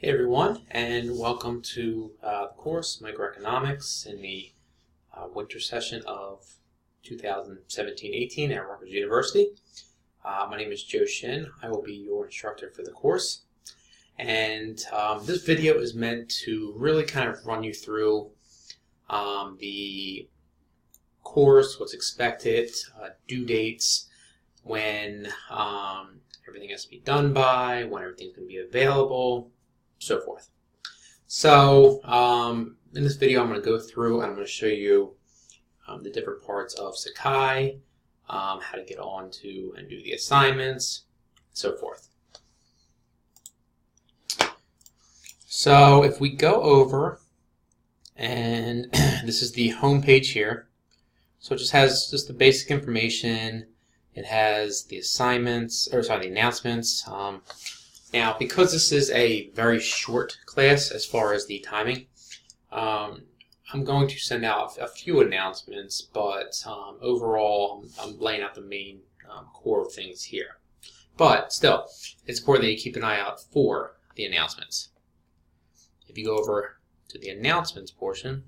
Hey everyone, and welcome to the course Microeconomics in the winter session of 2017-18 at Rutgers University. My name is Joe Shin. I will be your instructor for the course. And this video is meant to really kind of run you through the course, what's expected, due dates, when everything has to be done by, when everything's going to be available, so forth. So in this video I'm going to go through and I'm going to show you the different parts of Sakai, how to get on to and do the assignments, so forth. So if we go over, and this is the home page here, so it just has just the basic information. It has the assignments, or sorry, the announcements. Now, because this is a very short class as far as the timing, I'm going to send out a few announcements, but overall, I'm laying out the main core of things here. But still, it's important that you keep an eye out for the announcements. If you go over to the announcements portion,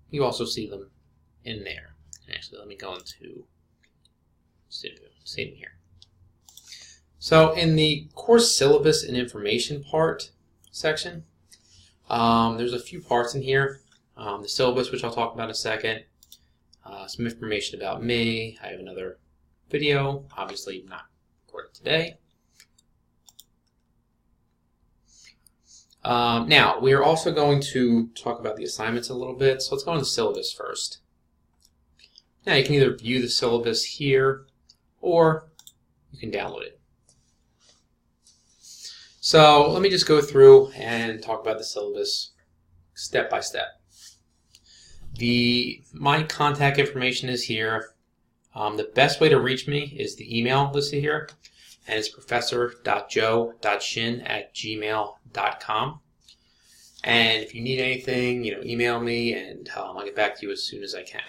you also see them in there. Actually, let me go into see them here. So in the course syllabus and information part section, there's a few parts in here. The syllabus, which I'll talk about in a second, some information about me. I have another video, obviously not recorded today. Now, we are also going to talk about the assignments a little bit, so let's go on the syllabus first. Now, you can either view the syllabus here, or you can download it. So let me just go through and talk about the syllabus step by step. My contact information is here. The best way to reach me is the email listed here, and it's professor.joe.shin@gmail.com. And if you need anything, email me, and I'll get back to you as soon as I can.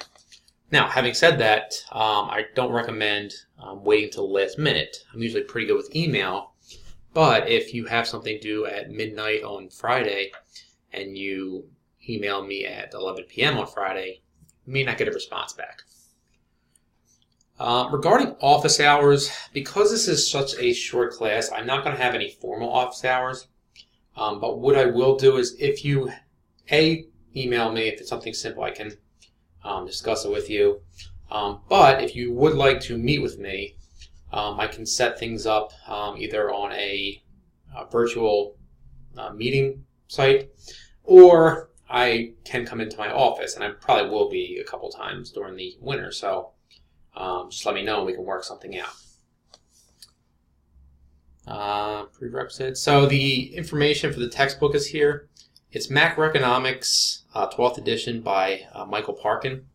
Now, having said that, I don't recommend waiting until the last minute. I'm usually pretty good with email. But if you have something due at midnight on Friday and you email me at 11 p.m. on Friday, you may not get a response back. Regarding office hours, because this is such a short class, I'm not going to have any formal office hours. But what I will do is if you, email me, if it's something simple, I can discuss it with you. But if you would like to meet with me, I can set things up either on a virtual meeting site, or I can come into my office, and I probably will be a couple times during the winter, so just let me know and we can work something out. Prerequisites. So the information for the textbook is here. It's Macroeconomics 12th edition by Michael Parkin.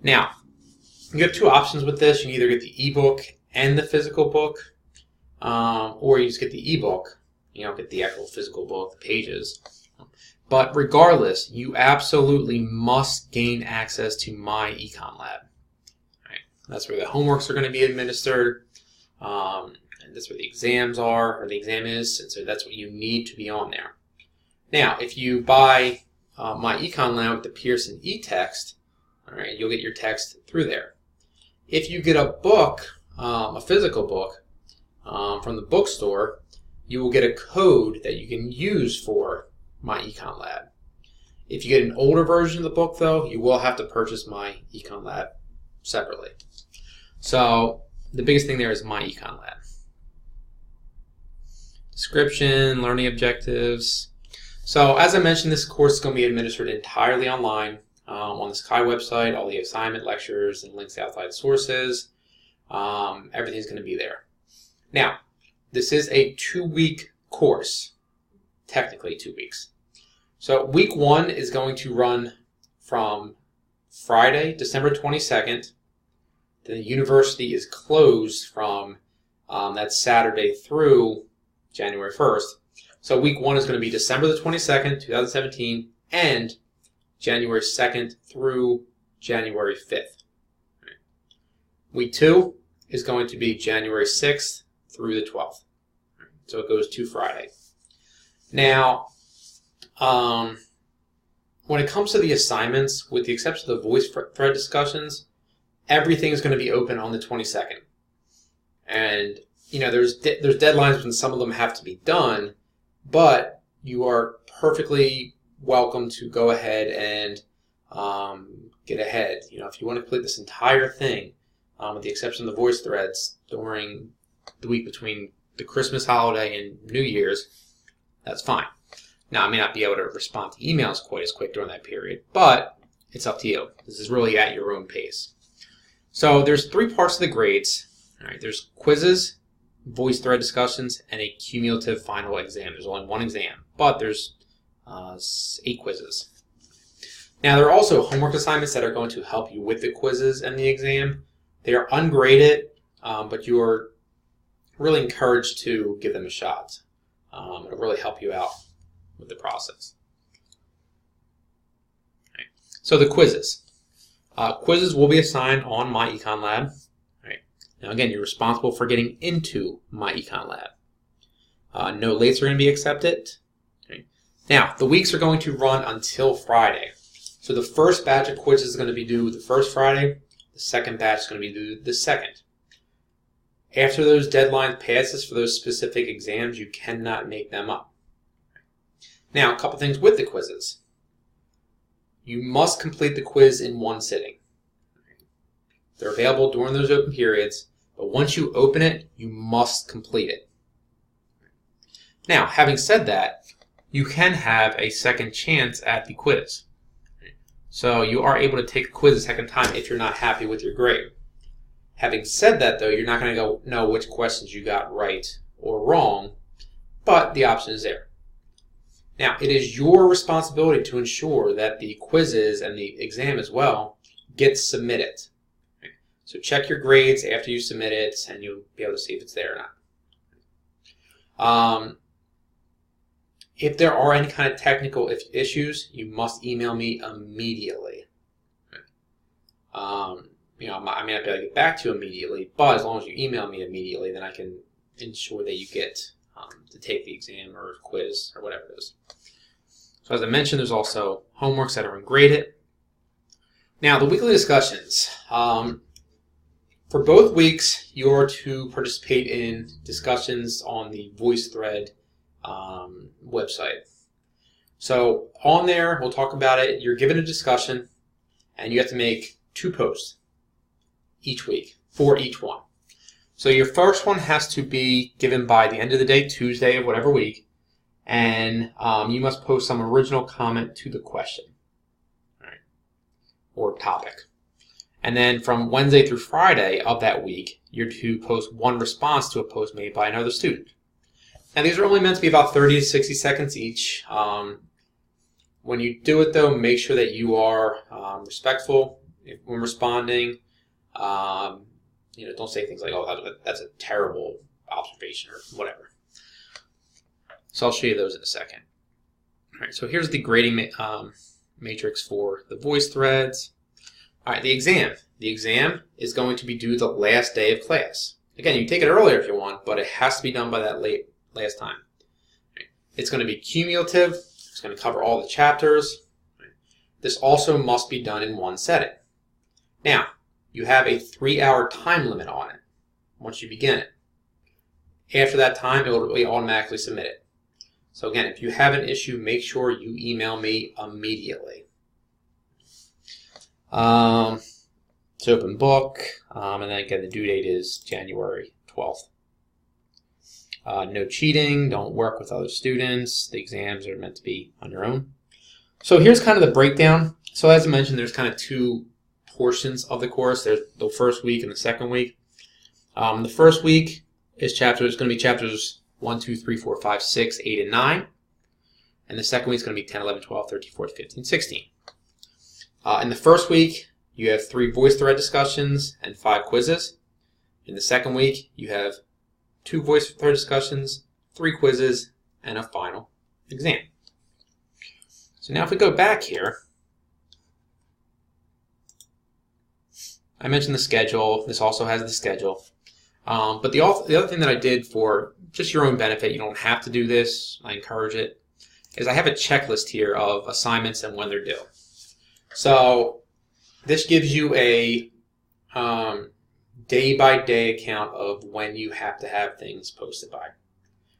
Now, you have two options with this. You can either get the ebook and the physical book, or you just get the ebook. You don't get the actual physical book, the pages. But regardless, you absolutely must gain access to my Econ Lab. Right. That's where the homeworks are going to be administered, and that's where the exams are, or the exam is, and so that's what you need to be on there. Now, if you buy my Econ Lab with the Pearson eText, all right, you'll get your text through there. If you get a book, a physical book, from the bookstore, you will get a code that you can use for my Econ Lab. If you get an older version of the book, though, you will have to purchase my Econ Lab separately. So the biggest thing there is my Econ Lab. Description, learning objectives. So as I mentioned, this course is going to be administered entirely online on the Sakai website. All the assignment lectures and links to outside sources. Everything's going to be there. Now, this is a 2-week course, technically 2 weeks. So week 1 is going to run from Friday, December 22nd. The university is closed from that Saturday through January 1st. So week 1 is going to be December the 22nd, 2017, and January 2nd through January 5th. Week 2 is going to be January 6th through the 12th. So it goes to Friday. Now, when it comes to the assignments, with the exception of the Voicethread discussions, everything is going to be open on the 22nd. And, there's deadlines when some of them have to be done, but you are perfectly welcome to go ahead and get ahead. If you want to complete this entire thing, with the exception of the Voicethreads, during the week between the Christmas holiday and New Year's, that's fine. Now, I may not be able to respond to emails quite as quick during that period, but it's up to you. This is really at your own pace. So there's 3 parts of the grades. All right, there's quizzes, Voicethread discussions, and a cumulative final exam. There's only 1 exam, but there's 8 quizzes. Now, there are also homework assignments that are going to help you with the quizzes and the exam. They are ungraded, but you are really encouraged to give them a shot. It'll really help you out with the process. Right. So the quizzes. Quizzes will be assigned on My Econ Lab. Right. Now again, you're responsible for getting into My Econ Lab. No lates are going to be accepted. Right. Now, the weeks are going to run until Friday. So the first batch of quizzes is going to be due the first Friday. The second batch is going to be due the second. After those deadline passes for those specific exams, you cannot make them up. Now, a couple things with the quizzes. You must complete the quiz in one sitting. They're available during those open periods, but once you open it, you must complete it. Now, having said that, you can have a second chance at the quiz. So you are able to take the quiz a second time if you're not happy with your grade. Having said that, though, you're not going to know which questions you got right or wrong, but the option is there. Now, it is your responsibility to ensure that the quizzes and the exam as well get submitted. So check your grades after you submit it, and you'll be able to see if it's there or not. If there are any kind of technical issues, you must email me immediately. I may not be able to get back to you immediately, but as long as you email me immediately, then I can ensure that you get to take the exam or quiz or whatever it is. So as I mentioned, there's also homeworks that are ungraded. Now, the weekly discussions. For both weeks, you're to participate in discussions on the Voicethread website. So on there, we'll talk about it. You're given a discussion, and you have to make 2 posts each week for each one. So your first one has to be given by the end of the day, Tuesday of whatever week, and you must post some original comment to the question, right, or topic. And then from Wednesday through Friday of that week, you're to post 1 response to a post made by another student. Now, these are only meant to be about 30 to 60 seconds each. When you do it, though, make sure that you are respectful when responding. Don't say things like, "Oh, that's a terrible observation," or whatever. So I'll show you those in a second. All right, so here's the grading matrix for the Voicethreads. All right, the exam. The exam is going to be due the last day of class. Again, you can take it earlier if you want, but it has to be done by that last time. Right. It's going to be cumulative. It's going to cover all the chapters. Right. This also must be done in one setting. Now, you have a 3-hour time limit on it once you begin it. After that time, it will be automatically submitted. So again, if you have an issue, make sure you email me immediately. It's open book, and then again, the due date is January 12th. No cheating, don't work with other students. The exams are meant to be on your own. So here's kind of the breakdown. So as I mentioned, there's kind of 2 portions of the course. There's the first week and the second week. The first week is going to be chapters 1, 2, 3, 4, 5, 6, 8, and 9. And the second week is going to be 10, 11, 12, 13, 14, 15, 16. In the first week, you have 3 Voicethread discussions and 5 quizzes. In the second week, you have 2 Voicethread discussions, 3 quizzes, and a final exam. So now if we go back here, I mentioned the schedule. This also has the schedule. But the other thing that I did for just your own benefit, you don't have to do this. I encourage it. is I have a checklist here of assignments and when they're due. So this gives you a day-by-day account of when you have to have things posted by.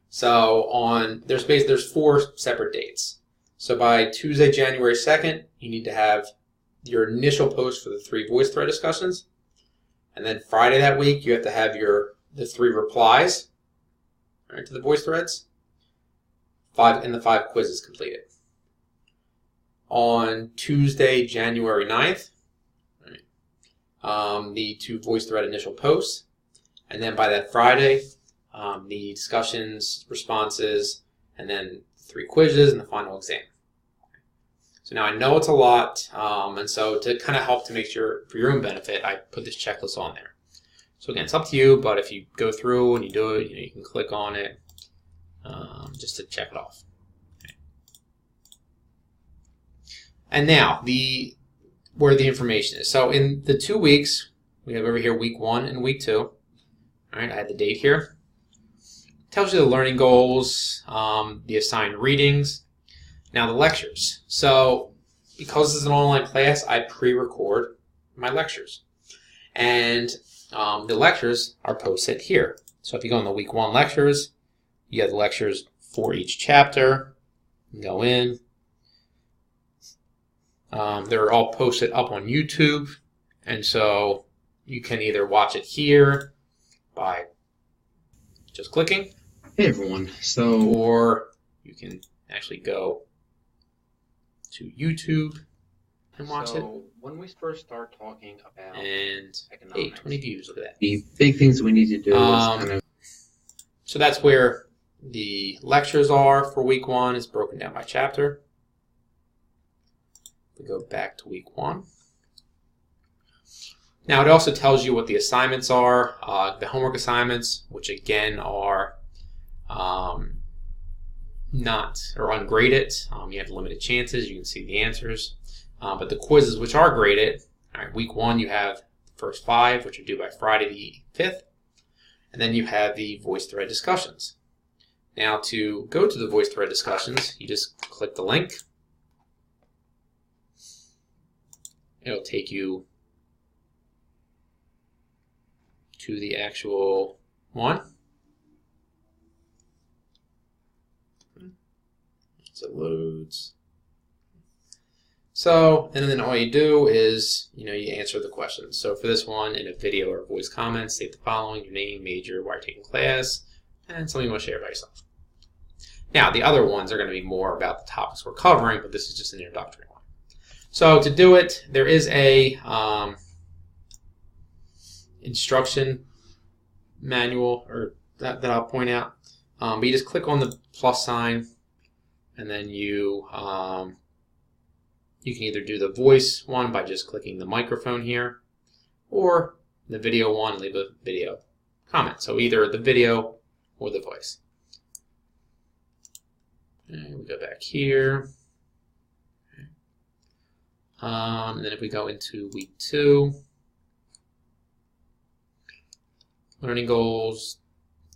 So there's 4 separate dates. So by Tuesday, January 2nd, you need to have your initial post for the 3 Voicethread discussions. And then Friday that week, you have to have the 3 replies, right, to the Voicethreads, and the 5 quizzes completed. On Tuesday, January 9th, right, the 2 Voicethread initial posts. And then by that Friday, the discussions, responses, and then 3 quizzes and the final exam. So now I know it's a lot, and so to kind of help to make sure for your own benefit, I put this checklist on there. So again, it's up to you, but if you go through and you do it, you can click on it just to check it off. Okay. And now where the information is. So in the 2 weeks, we have over here week 1 and week 2. All right, I had the date here. It tells you the learning goals, the assigned readings. Now the lectures. So because this is an online class, I pre-record my lectures. And the lectures are posted here. So if you go in the week 1 lectures, you have the lectures for each chapter. You go in. They're all posted up on YouTube. And so you can either watch it here by just clicking. Hey everyone. Or you can actually go to YouTube and watch it. When we first start talking about and economics, 20 views, look at that. the big things we need to do is kind of... So that's where the lectures are for week 1. It's broken down by chapter. We go back to week 1. Now it also tells you what the assignments are, the homework assignments, which again are not or ungraded. You have limited chances. You can see the answers. But the quizzes, which are graded, all right, week 1 you have the first 5, which are due by Friday the 5th. And then you have the Voicethread discussions. Now to go to the Voicethread discussions, you just click the link. It'll take you to the actual one. So it loads. So, and then all you do is, you answer the questions. So for this one, in a video or voice comment, state the following: your name, major, why you're taking class, and something you want to share about yourself. Now, the other ones are going to be more about the topics we're covering, but this is just an introductory one. So to do it, there is a instruction manual that I'll point out. But you just click on the plus sign, and then you can either do the voice one by just clicking the microphone here, or the video one, leave a video comment. So either the video or the voice. And we go back here. And then if we go into week 2, learning goals,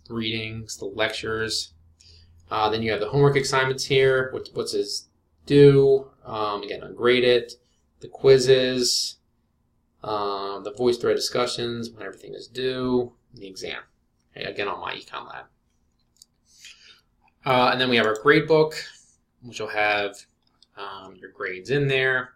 readings, the lectures. Then you have the homework assignments here, what's is due, again ungraded, the quizzes, the Voicethread discussions, when everything is due, the exam. Okay, again on my Econ Lab. And then we have our grade book, which will have your grades in there.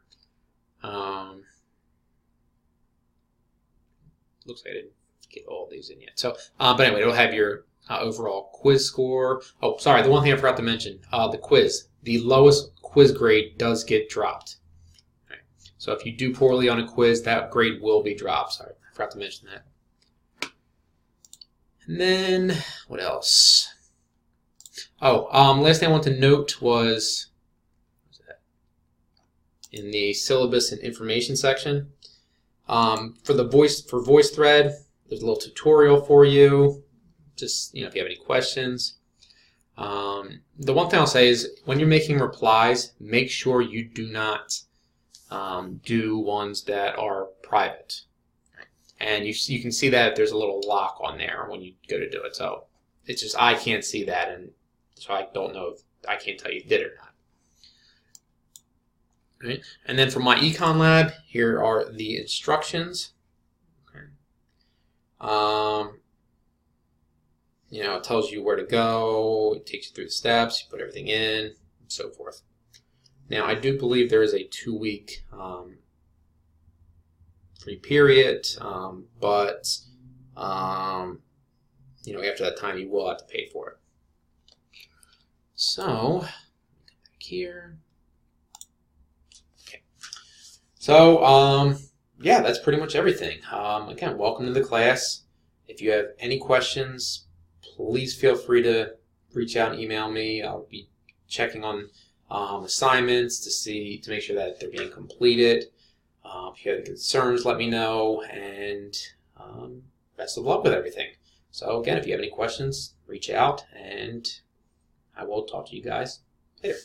Looks like I didn't get all these in yet. So, but anyway, it'll have your overall quiz score. Oh, sorry, the one thing I forgot to mention, the quiz. The lowest quiz grade does get dropped. Right. So if you do poorly on a quiz, that grade will be dropped. Sorry, I forgot to mention that. And then, what else? Oh, last thing I want to note was in the syllabus and information section. For Voicethread, there's a little tutorial for you. Just if you have any questions. The one thing I'll say is when you're making replies, make sure you do not do ones that are private. And you can see that there's a little lock on there when you go to do it. So it's just I can't see that, and So I don't know if I can't tell you if you did or not. Right. And then for my econ lab, here are the instructions. Okay. You know, it tells you where to go, it takes you through the steps, you put everything in, and so forth. Now, I do believe there is a 2-week free period, but you know, after that time, you will have to pay for it. So, come back here. Okay. So, yeah, that's pretty much everything. Again, welcome to the class. If you have any questions, please feel free to reach out and email me. I'll be checking on assignments to make sure that they're being completed. If you have any concerns, let me know, and best of luck with everything. So again, if you have any questions, reach out, and I will talk to you guys later.